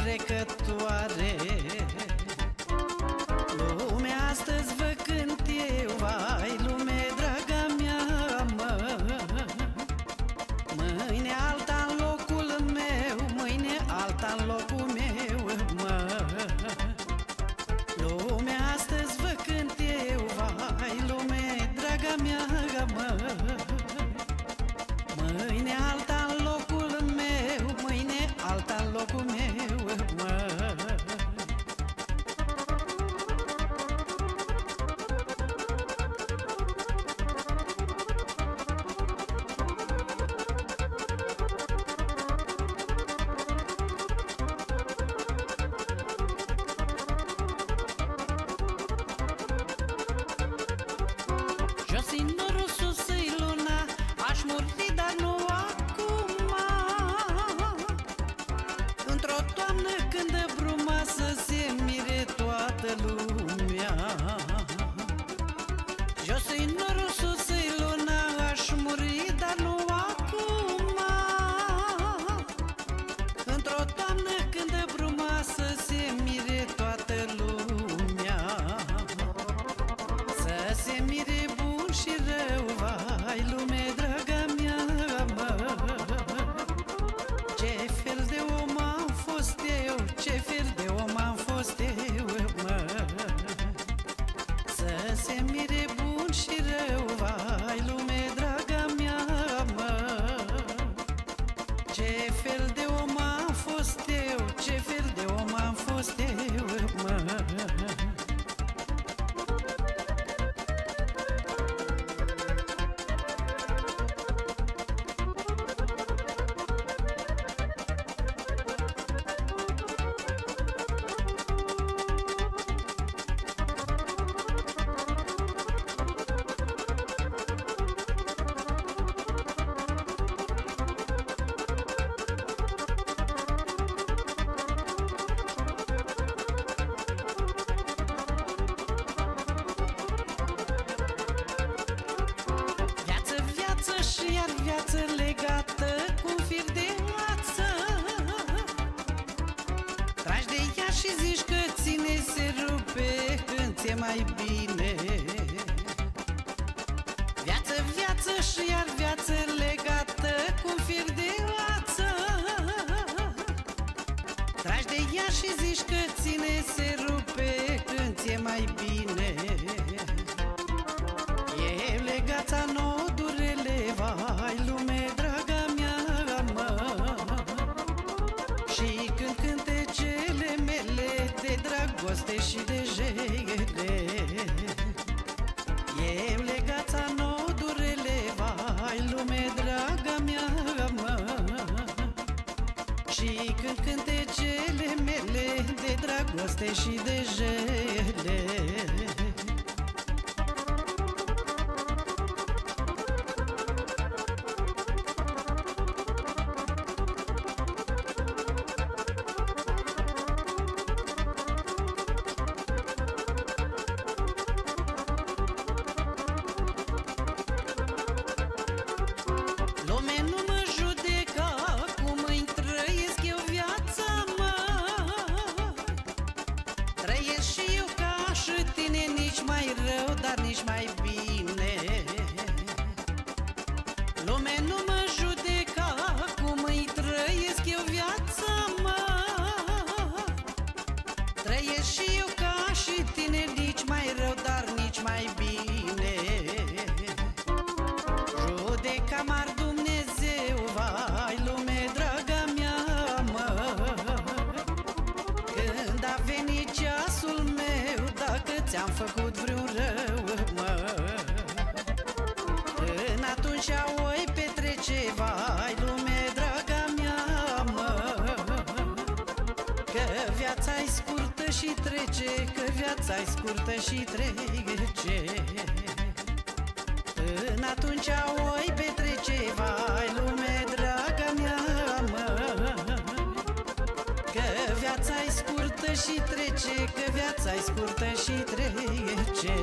trecătoare. Lumea astăzi vă cânt eu, vai, lume draga mea, mă. Mâine alta în locul meu, mâine alta în locul meu, mă. Lumea astăzi vă cânt eu, vai, lume draga mea, mă. Mâine alta în locul meu, mâine alta în locul meu, mă. Jos-i norul, sus-i luna, aș muri, dar nu acum. Într-o toamnă când brumoasă se mire toată lumea. Jos-i norul, sus-i luna, aș muri, dar nu acum. Într-o toamnă când brumoasă se mire toată lumea. Să se mire bun și rău, vai, lume draga mea, mă. Ce fel de om am fost eu, ce fel de om am fost eu, mă. Să se mire bun și rău, vai, lume draga mea, mă. Ce fel de om am fost eu, ce fel de om am fost eu, mă. Și iar viață legată cu un fir de ață. Tragi de ea și zici că ține, se rupe când ți-e mai bine. Viață, viață și iar viață legată cu un fir de ață. Tragi de ea și zici că ține, se rupe când ți-e mai bine. E legața nodurele, vai, lume draga mea, mă. Și când cântecele mele de dragoste și de jele. E legața nodurele, vai, lume draga mea, mă. Și când cântecele mele de dragoste și de jele. Mai rău, dar nici mai bine. Lume nu mă judeca cum îi trăiesc eu viața, mă. Trăiesc și eu ca și tine, nici mai rău, dar nici mai bine. Judeca m-ar Dumnezeu, vai, lume draga mea, mă. Când a venit ceasul meu, dacă ți-am făcut vreun rău, mă. În atunci o-i petrece, vai, lume draga mea, mă. Că viața-i scurtă și trece, că viața-i scurtă și trece. În atunci o-i petrece, vai, lume draga mea, mă. Că viața-i scurtă și trece, că viața-i scurtă și trece.